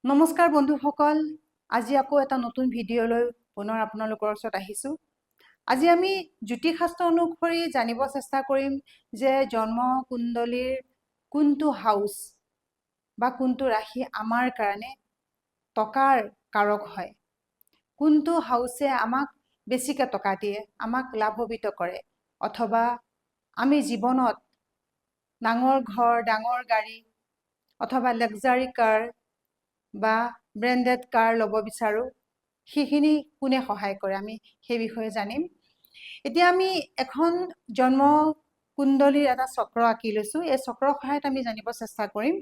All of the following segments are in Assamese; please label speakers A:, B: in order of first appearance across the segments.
A: নমস্কাৰ বন্ধুসকল, আজি আকৌ এটা নতুন ভিডিঅ'লৈ পুনৰ আপোনালোকৰ ওচৰত আহিছোঁ। আজি আমি জ্যোতিষশাস্ত্ৰ অনুসৰি জানিব চেষ্টা কৰিম যে জন্ম কুণ্ডলীৰ কোনটো হাউচ বা কোনটো ৰাশি আমাৰ কাৰণে টকাৰ কাৰক হয়, কোনটো হাউচে আমাক বেছিকৈ টকা দিয়ে, আমাক লাভান্বিত কৰে, অথবা আমি জীৱনত ডাঙৰ ঘৰ, ডাঙৰ গাড়ী অথবা লাক্সাৰী কাৰ বা ব্ৰেণ্ডেড কাৰ ল'ব বিচাৰোঁ, সেইখিনি কোনে সহায় কৰে, আমি সেই বিষয়ে জানিম। এতিয়া আমি এখন জন্ম কুণ্ডলীৰ এটা চক্ৰ আঁকি লৈছোঁ। এই চক্ৰৰ সহায়ত আমি জানিব চেষ্টা কৰিম।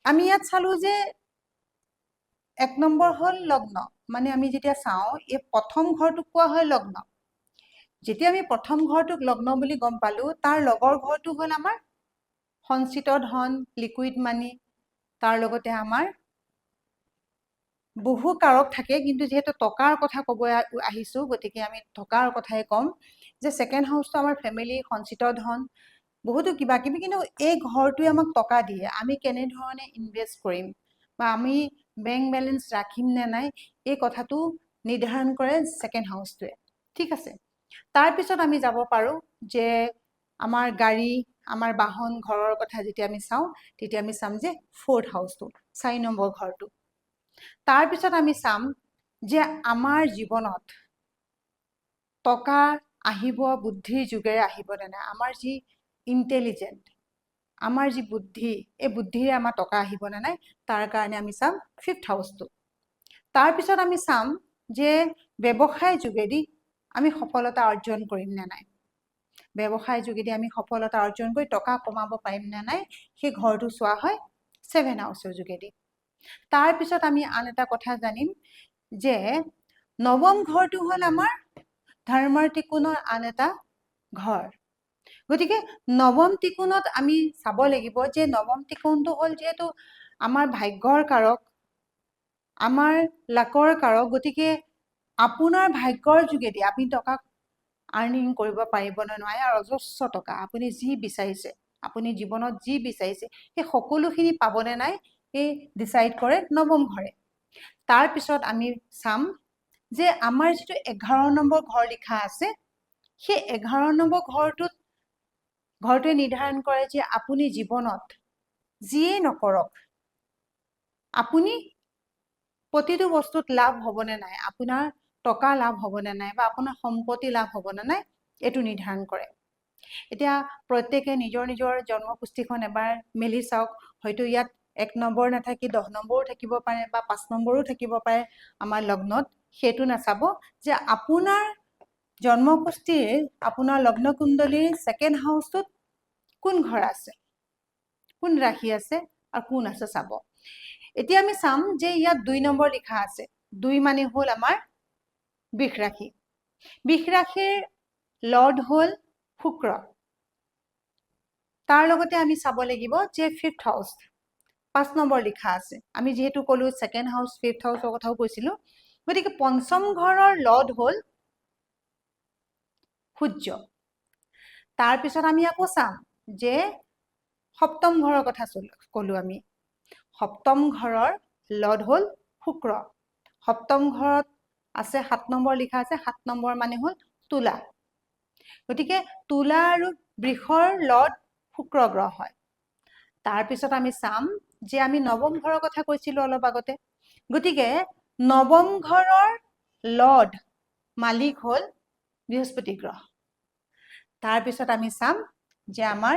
A: আমি ইয়াত চালোঁ যে 1 নম্বৰ হ'ল লগ্ন, মানে আমি যেতিয়া চাওঁ এই প্ৰথম ঘৰটোক কোৱা হয় লগ্ন। যেতিয়া আমি প্ৰথম ঘৰটোক লগ্ন বুলি গম পালোঁ, তাৰ লগৰ ঘৰটো হ'ল আমাৰ সঞ্চিত ধন, লিকুইড মানি, তাৰ লগতে আমাৰ বহু কাৰক থাকে, কিন্তু যিহেতু টকাৰ কথা ক'ব আহিছোঁ, গতিকে আমি টকাৰ কথাই ক'ম যে ছেকেণ্ড হাউচটো আমাৰ ফেমিলি, সঞ্চিত ধন, বহুতো কিবা কিবি, কিন্তু এই ঘৰটোৱে আমাক টকা দিয়ে। আমি কেনেধৰণে ইনভেষ্ট কৰিম বা আমি বেংক বেলেঞ্চ ৰাখিম নে নাই, এই কথাটো নিৰ্ধাৰণ কৰে ছেকেণ্ড হাউচটোৱে। ঠিক আছে, তাৰপিছত আমি যাব পাৰোঁ যে আমাৰ গাড়ী, আমাৰ বাহন, ঘৰৰ কথা যেতিয়া আমি চাওঁ, তেতিয়া আমি চাম যে 4th হাউচটো, 4 নম্বৰ ঘৰটো। তাৰপিছত আমি চাম যে আমাৰ জীৱনত টকা আহিব বুদ্ধিৰ যুগেৰে আহিব নে নাই, আমাৰ যি ইণ্টেলিজেণ্ট, আমাৰ যি বুদ্ধি, এই বুদ্ধিৰে আমাৰ টকা আহিব নে নাই, তাৰ কাৰণে আমি চাম 5th হাউচটো। তাৰপিছত আমি চাম যে ব্যৱসায় যোগেদি আমি সফলতা অৰ্জন কৰিম নে নাই, ব্যৱসায় যোগেদি আমি সফলতা অৰ্জন কৰি টকা কমাব পাৰিম নে নাই, সেই ঘৰটো চোৱা হয় 7th হাউচৰ যোগেদি। তাৰপিছত আমি আন এটা কথা জানিম যে 9ম ঘৰটো হ'ল আমাৰ ধৰ্মৰ ত্ৰিকোণৰ আন এটা ঘৰ। গতিকে 9ম ত্ৰিকোণত আমি চাব লাগিব যে 9ম ত্ৰিকোণটো হ'ল যিহেতু আমাৰ ভাগ্যৰ কাৰক, আমাৰ লাকৰ কাৰক, গতিকে আপোনাৰ ভাগ্যৰ যোগেদি আপুনি টকা আৰ্নিং কৰিব পাৰিব নে নোৱাৰে, আৰু অজস্ৰ টকা আপুনি যি বিচাৰিছে, আপুনি জীৱনত যি বিচাৰিছে সেই সকলোখিনি পাবনে নাই, এই ডিচাইড কৰে 9ম ঘৰে। তাৰপিছত আমি চাম যে আমাৰ যিটো 11 নম্বৰ ঘৰ লিখা আছে, সেই 11 নম্বৰ ঘৰটোৱে নিৰ্ধাৰণ কৰে যে আপুনি জীৱনত যিয়েই নকৰক, আপুনি প্ৰতিটো বস্তুত লাভ হ'বনে নাই, আপোনাৰ টকা লাভ হ'বনে নাই, বা আপোনাৰ সম্পত্তি লাভ হ'বনে নাই, এইটো নিৰ্ধাৰণ কৰে। এতিয়া প্ৰত্যেকে নিজৰ নিজৰ জন্মকুষ্ঠিখন এবাৰ মেলি চাওক। হয়তো ইয়াত 1 নম্বৰ নাথাকি 10 নম্বৰো থাকিব পাৰে বা 5 নম্বৰো থাকিব পাৰে আমাৰ লগ্নত। সেইটো নাচাব যে আপোনাৰ জন্মকুষ্ঠিৰ, আপোনাৰ লগ্ন কুণ্ডলীৰ 2nd হাউচটোত কোন ঘৰ আছে, কোন ৰাশি আছে আৰু কোন আছে চাব। এতিয়া আমি চাম যে ইয়াত 2 নম্বৰ লিখা আছে। 2 মানে হ'ল আমাৰ বৃষ ৰাশি। বৃষ ৰাশিৰ লৰ্ড হ'ল শুক্ৰ। তাৰ লগতে আমি চাব লাগিব যে 5th হাউচ, 5 নম্বৰ লিখা আছে। আমি যিহেতু ক'লো 2nd হাউচ, 5th হাউচৰ কথাও কৈছিলোঁ, গতিকে 5ম ঘৰৰ লৰ্ড হ'ল সূৰ্য। তাৰপিছত আমি আকৌ চাম যে 7ম ঘৰৰ কথা ক'লো আমি। 7ম ঘৰৰ লৰ্ড হ'ল শুক্ৰ। 7ম ঘৰত আছে 7 নম্বৰ লিখা আছে, 7 নম্বৰ মানে হ'ল তুলা। গতিকে তুলা আৰু বৃষৰ লৰ্ড শুক্ৰ গ্ৰহ হয়। তাৰপিছত আমি চাম যে আমি 9ম ঘৰৰ কথা কৈছিলোঁ অলপ আগতে, গতিকে 9ম ঘৰৰ লৰ্ড মালিক হ'ল বৃহস্পতি গ্ৰহ। তাৰপিছত আমি চাম যে আমাৰ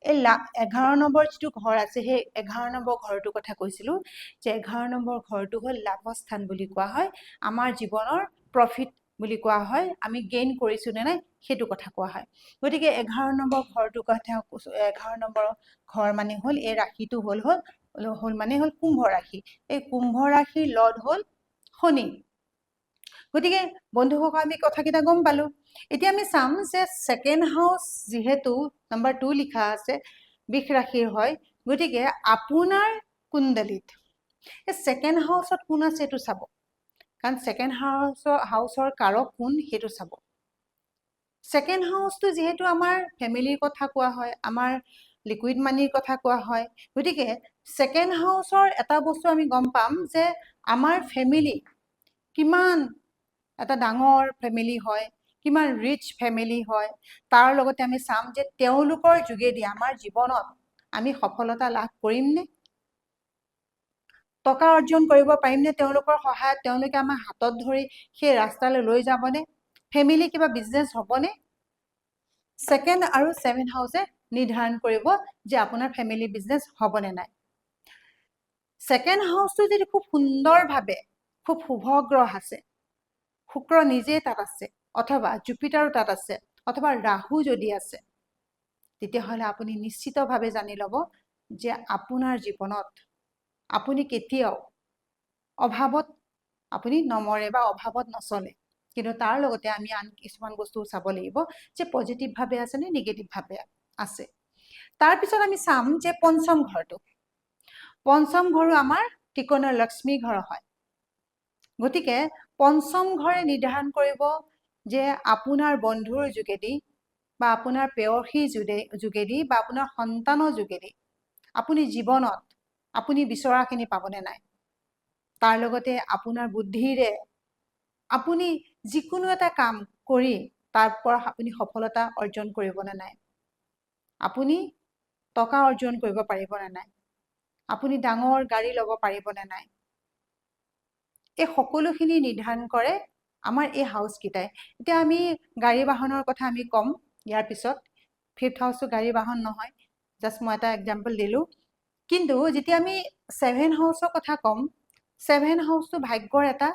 A: এই 11 নম্বৰ যিটো ঘৰ আছে, সেই 11 নম্বৰ ঘৰটোৰ কথা কৈছিলোঁ যে 11 নম্বৰ ঘৰটো হ'ল লাভস্থান বুলি কোৱা হয়, আমাৰ জীৱনৰ প্ৰফিট বুলি কোৱা হয়, আমি গেইন কৰিছোঁ নে নাই সেইটো কথা কোৱা হয়। গতিকে 11 নম্বৰ ঘৰটোৰ কথা, 11 নম্বৰ ঘৰ মানে হ'ল, এই ৰাশিটো হ'ল মানে হ'ল কুম্ভ ৰাশি। এই কুম্ভ ৰাশিৰ লৰ্ড হ'ল শনি। গতিকে বন্ধুসকল, আমি কথাকেইটা গম পালোঁ। এতিয়া আমি চাম যে 2nd হাউচ যিহেতু নম্বৰ 2 লিখা আছে, বৃষ ৰাশিৰ হয়, গতিকে আপোনাৰ কুণ্ডলীত এই 2nd হাউচত কোন আছে এইটো চাব, কাৰণ 2nd হাউচৰ কাৰক কোন সেইটো চাব। 2nd হাউচটো যিহেতু আমাৰ ফেমিলিৰ কথা কোৱা হয়, আমাৰ লিকুইড মানিৰ কথা কোৱা হয়, গতিকে ছেকেণ্ড হাউচৰ এটা বস্তু আমি গম পাম যে আমাৰ ফেমিলি কিমান এটা ডাঙৰ ফেমিলি হয়, কিমান ৰিচ ফেমিলি হয়, তাৰ লগতে আমি চাম যে তেওঁলোকৰ যোগেদি আমাৰ জীৱনত আমি সফলতা লাভ কৰিমনে, টকা অৰ্জন কৰিব পাৰিমনে, তেওঁলোকৰ সহায়ত তেওঁলোকে আমাৰ হাতত ধৰি সেই ৰাস্তালৈ লৈ যাবনে, ফেমিলি কিবা বিজনেছ হ'বনে। ছেকেণ্ড আৰু ছেভেন হাউচে নিৰ্ধাৰণ কৰিব যে আপোনাৰ ফেমিলি বিজনেছ হ'বনে নাই। ছেকেণ্ড হাউচটো যদি খুব সুন্দৰভাৱে খুব শুভ গ্ৰহ আছে, শুক্ৰ নিজে তাত আছে, অথবা জুপিটাৰো তাত আছে, অথবা ৰাহু যদি আছে, তেতিয়াহ'লে আপুনি নিশ্চিতভাৱে জানি ল'ব যে আপোনাৰ জীৱনত আপুনি কেতিয়াও অভাৱত আপুনি নমৰে বা অভাৱত নচলে। কিন্তু তাৰ লগতে আমি আন কিছুমান বস্তু চাব লাগিব যে পজিটিভভাৱে আছে নে নিগেটিভভাৱে আছে। তাৰপিছত আমি চাম যে পঞ্চম ঘৰটো, পঞ্চম ঘৰো আমাৰ ত্ৰিকোণৰ লক্ষ্মী ঘৰ হয়। গতিকে পঞ্চম ঘৰে নিৰ্ধাৰণ কৰিব যে আপোনাৰ বন্ধুৰ যোগেদি বা আপোনাৰ প্ৰেয়সীৰ যোগেদি বা আপোনাৰ সন্তানৰ যোগেদি আপুনি জীৱনত আপুনি বিচৰাখিনি পাবনে নাই। তাৰ লগতে আপোনাৰ বুদ্ধিৰে আপুনি যিকোনো এটা কাম কৰি তাৰ পৰা আপুনি সফলতা অৰ্জন কৰিবনে নাই, আপুনি টকা অৰ্জন কৰিব পাৰিবনে নাই, আপুনি ডাঙৰ গাড়ী ল'ব পাৰিবনে নাই। এই সকলোখিনি নিৰ্ধাৰণ কৰে আমাৰ এই হাউচকেইটাই। এতিয়া আমি গাড়ী বাহনৰ কথা আমি ক'ম ইয়াৰ পিছত। ফিফ্থ হাউচটো গাড়ী বাহন নহয়, জাষ্ট মই এটা এক্সাম্পল দিলোঁ। কিন্তু যেতিয়া আমি ছেভেন হাউচৰ কথা ক'ম, ছেভেন হাউচটো ভাগ্যৰ এটা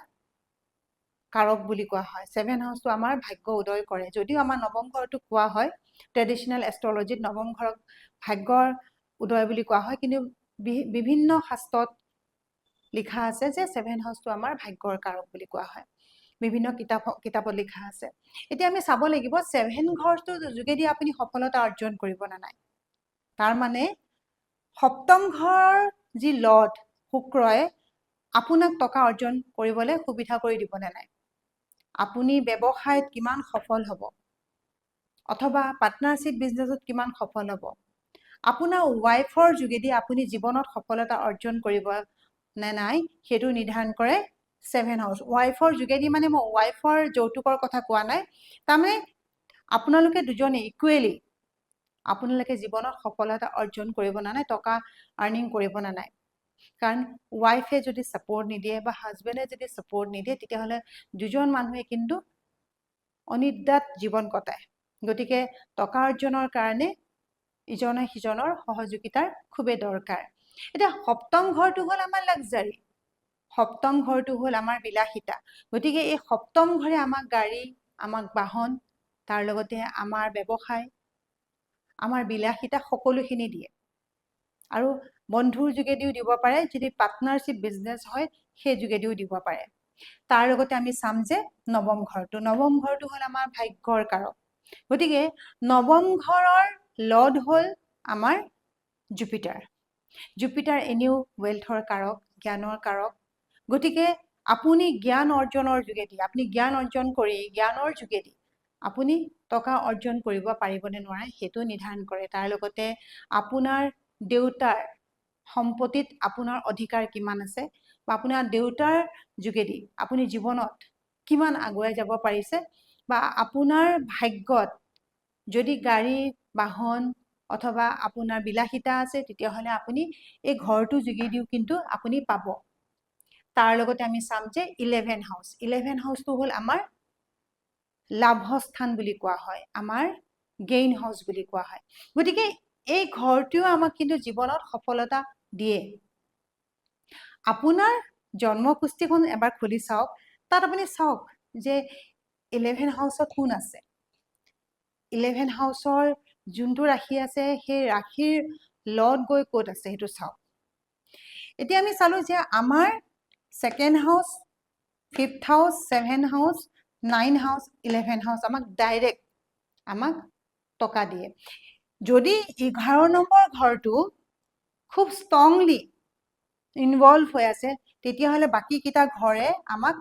A: কাৰক বুলি কোৱা হয়। ছেভেন হাউচটো আমাৰ ভাগ্য উদয় কৰে। যদিও আমাৰ নৱম ঘৰটো কোৱা হয় ট্ৰেডিশ্যনেল এষ্ট্ৰলজিত নৱম ঘৰক ভাগ্যৰ উদয় বুলি কোৱা হয়, কিন্তু বিভিন্ন শাস্ত্ৰত লিখা আছে যে ছেভেন হাউচটো আমাৰ ভাগ্যৰ কাৰক বুলি কোৱা হয়, বিভিন্ন কিতাপত লিখা আছে। এতিয়া আমি চাব লাগিব ছেভেন ঘৰটোৰ যোগেদি আপুনি সফলতা অৰ্জন কৰিব নে নাই। তাৰমানে সপ্তম ঘৰৰ যি লৰ্ড শুক্ৰই আপোনাক টকা অৰ্জন কৰিবলৈ সুবিধা কৰি দিবনে নাই, আপুনি ব্যৱসায়ত কিমান সফল হ'ব, অথবা পাৰ্টনাৰশ্বিপ বিজনেছত কিমান সফল হ'ব, আপোনাৰ ৱাইফৰ যোগেদি আপুনি জীৱনত সফলতা অৰ্জন কৰিব নে নাই সেইটো নিৰ্ধাৰণ কৰে ছেভেন হাউচ। ৱাইফৰ যোগেদি মানে মই ৱাইফৰ যৌতুকৰ কথা কোৱা নাই, তাৰমানে আপোনালোকে দুজনে ইকুৱেলি আপোনালোকে জীৱনত সফলতা অৰ্জন কৰিব নে নাই, টকা আৰ্নিং কৰিব নে নাই। কাৰণ ৱাইফে যদি ছাপৰ্ট নিদিয়ে বা হাজবেণ্ডে যদি ছাপৰ্ট নিদিয়ে তেতিয়াহ'লে দুজন মানুহে কিন্তু অনিদ্ৰাত জীৱন কটায়। গতিকে টকা অৰ্জনৰ কাৰণে ইজনে সিজনৰ সহযোগিতাৰ খুবেই দৰকাৰ। এতিয়া সপ্তম ঘৰটো হ'ল আমাৰ লাক্সাৰী, সপ্তম ঘৰটো হ'ল আমাৰ বিলাসিতা। গতিকে এই সপ্তম ঘৰে আমাক গাড়ী, আমাক বাহন, তাৰ লগতে আমাৰ ব্যৱসায়, আমাৰ বিলাসিতা সকলোখিনি দিয়ে। আৰু বন্ধুৰ যোগেদিও দিব পাৰে, যদি পাৰ্টনাৰশ্বিপ বিজনেছ হয় সেই যোগেদিও দিব পাৰে। তাৰ লগতে আমি চাম যে নৱম ঘৰটো হ'ল আমাৰ ভাগ্যৰ কাৰক। গতিকে নৱম ঘৰৰ লৰ্ড হ'ল আমাৰ জুপিটাৰ। জুপিটাৰ এনেও ৱেলথৰ কাৰক, জ্ঞানৰ কাৰক। গতিকে আপুনি জ্ঞান অৰ্জনৰ যোগেদি, আপুনি জ্ঞান অৰ্জন কৰি জ্ঞানৰ যোগেদি আপুনি টকা অৰ্জন কৰিব পাৰিবনে নোৱাৰে সেইটো নিৰ্ধাৰণ কৰে। তাৰ লগতে আপোনাৰ দেউতাৰ সম্পত্তিত আপোনাৰ অধিকাৰ কিমান আছে, বা আপোনাৰ দেউতাৰ যোগেদি আপুনি জীৱনত কিমান আগুৱাই যাব পাৰিছে, বা আপোনাৰ ভাগ্যত যদি গাড়ী বাহন অথবা আপোনাৰ বিলাসিতা আছে তেতিয়াহ'লে আপুনি এই ঘৰটোৰ যোগেদিও কিন্তু আপুনি পাব। তাৰ লগতে আমি চাম যে 11 হাউচ, 11 হাউচটো হ'ল আমাৰ লাভস্থান বুলি কোৱা হয়, আমাৰ গেইন হাউচ বুলি কোৱা হয়। গতিকে এই ঘৰটোও আমাক কিন্তু জীৱনত সফলতা দিয়ে। আপোনাৰ জন্মকুষ্ঠিখন এবাৰ খুলি চাওক, তাত আপুনি চাওক যে 11 হাউচত কোন আছে, 11 হাউচৰ যোনটো ৰাশি আছে সেই ৰাশিৰ লৰ্ড গৈ ক'ত আছে সেইটো চাওক। এতিয়া আমি চালো যে আমাৰ second house, fifth house, 7 house, 9 house, 11 house আমাক ডাইৰেক্ট আমাক টকা দিয়ে। যদি 11 নম্বৰ ঘৰটো খুব ষ্ট্ৰংলি ইনভলভ হৈ আছে তেতিয়াহ'লে বাকীকেইটা ঘৰে আমাক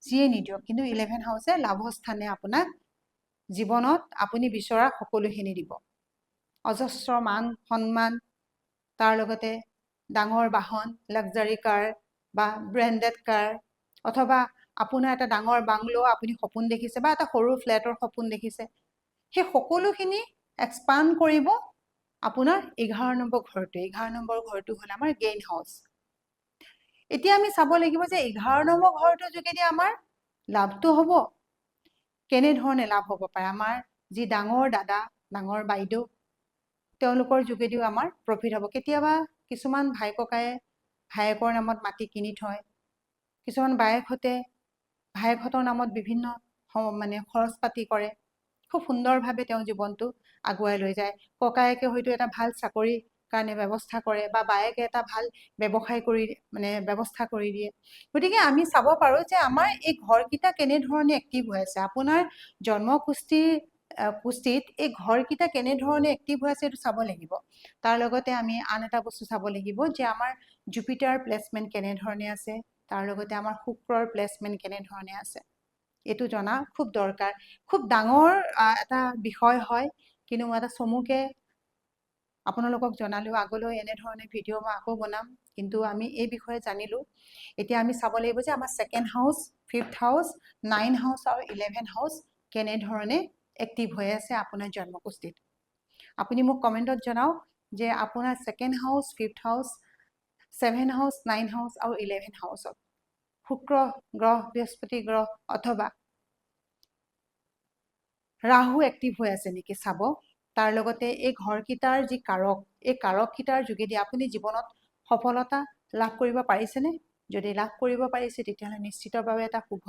A: যিয়ে নিদিয়ক, কিন্তু 11 হাউচে লাভস্থানে আপোনাক জীৱনত আপুনি বিচৰা সকলোখিনি দিব। অজস্ৰ মান সন্মান, তাৰ লগতে ডাঙৰ বাহন, লাক্সাৰি কাৰ বা ব্ৰেণ্ডেড কাৰ, অথবা আপোনাৰ এটা ডাঙৰ বাংলো আপুনি সপোন দেখিছে বা এটা সৰু ফ্লেটৰ সপোন দেখিছে, সেই সকলোখিনি এক্সপাণ্ড কৰিব আপোনাৰ 11 নম্বৰ ঘৰটো। 11 নম্বৰ ঘৰটো হ'ল আমাৰ গেইন হাউচ। এতিয়া আমি চাব লাগিব যে 11 নম্বৰ ঘৰটোৰ যোগেদি আমাৰ লাভটো হ'ব। কেনেধৰণে লাভ হ'ব পাৰে? আমাৰ যি ডাঙৰ দাদা, ডাঙৰ বাইদেউ, তেওঁলোকৰ যোগেদিও আমাৰ প্ৰফিট হ'ব। কেতিয়াবা কিছুমান ভাই ককায়ে ভায়েকৰ নামত মাটি কিনি থয়, কিছুমান বায়েকহঁতে ভায়েকহঁতৰ নামত বিভিন্ন মানে খৰচ পাতি কৰে, খুব সুন্দৰভাৱে তেওঁ জীৱনটো আগুৱাই লৈ যায়। ককায়েকে হয়তো এটা ভাল চাকৰি কাৰণে ব্যৱস্থা কৰে বা বায়েকে এটা ভাল ব্যৱসায় কৰি মানে ব্যৱস্থা কৰি দিয়ে। গতিকে আমি চাব পাৰোঁ যে আমাৰ এই ঘৰকেইটা কেনেধৰণে এক্টিভ হৈ আছে। আপোনাৰ জন্ম কুষ্টিত এই ঘৰকেইটা কেনেধৰণে এক্টিভ হৈ আছে এইটো চাব লাগিব। তাৰ লগতে আমি আন এটা বস্তু চাব লাগিব যে আমাৰ জুপিটাৰ প্লেচমেণ্ট কেনেধৰণে আছে, তাৰ লগতে আমাৰ শুক্ৰৰ প্লেচমেণ্ট কেনেধৰণে আছে, এইটো জনা খুব দৰকাৰ। খুব ডাঙৰ এটা বিষয় হয়, কিন্তু মই এটা চমুকে আপোনালোকক জনালোঁ। আগলৈ এনেধৰণে ভিডিঅ' মই আকৌ বনাম, কিন্তু আমি এই বিষয়ে জানিলোঁ। এতিয়া আমি চাব লাগিব যে আমাৰ 2nd house, 5th house, 9 house আৰু 11 হাউচ কেনেধৰণে এক্টিভ হৈ আছে আপোনাৰ জন্মকুষ্ঠিত। আপুনি মোক কমেণ্টত জনাওক যে আপোনাৰ 2nd house, 5th house, 7 house, 9 house আৰু 11 হাউচত শুক্ৰ গ্ৰহ, বৃহস্পতি গ্ৰহ অথবা ৰাহু এক্টিভ হৈ আছে নেকি চাব। তাৰ লগতে এই ঘৰকেইটাৰ যি কাৰক, এই কাৰককেইটাৰ যোগেদি আপুনি জীৱনত সফলতা লাভ কৰিব পাৰিছেনে? যদি লাভ কৰিব পাৰিছে, তেতিয়াহ'লে নিশ্চিতভাৱে এটা শুভ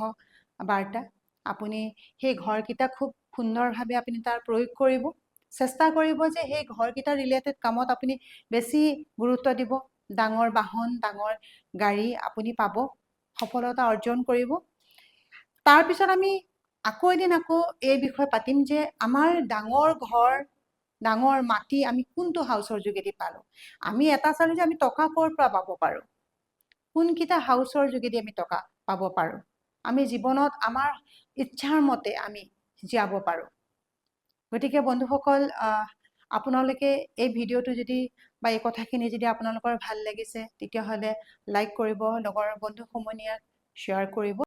A: বাৰ্তা। আপুনি সেই ঘৰকেইটা খুব সুন্দৰভাৱে আপুনি তাৰ প্ৰয়োগ কৰিব, চেষ্টা কৰিব যে সেই ঘৰকেইটাৰ ৰিলেটেড কামত আপুনি বেছি গুৰুত্ব দিব। ডাঙৰ বাহন, ডাঙৰ গাড়ী আপুনি পাব, সফলতা অৰ্জন কৰিব। তাৰপিছত আমি আকৌ এদিন এই বিষয়ে পাতিম যে আমাৰ ডাঙৰ ঘৰ, ডাঙৰ মাটি আমি কোনটো হাউচৰ যোগেদি পালোঁ। আমি এটা চালোঁ যে আমি টকা ক'ৰ পৰা পাব পাৰোঁ, কোনকেইটা হাউচৰ যোগেদি আমি টকা পাব পাৰোঁ। আমি জীৱনত আমাৰ ইচ্ছাৰ মতে আমি জীয়াব পাৰোঁ। গতিকে বন্ধুসকল, আপোনালোকে এই ভিডিঅ'টো যদি বা এই কথাখিনি যদি আপোনালোকৰ ভাল লাগিছে, তেতিয়াহ'লে লাইক কৰিব, লগৰ বন্ধু সমনীয়াক শ্বেয়াৰ কৰিব।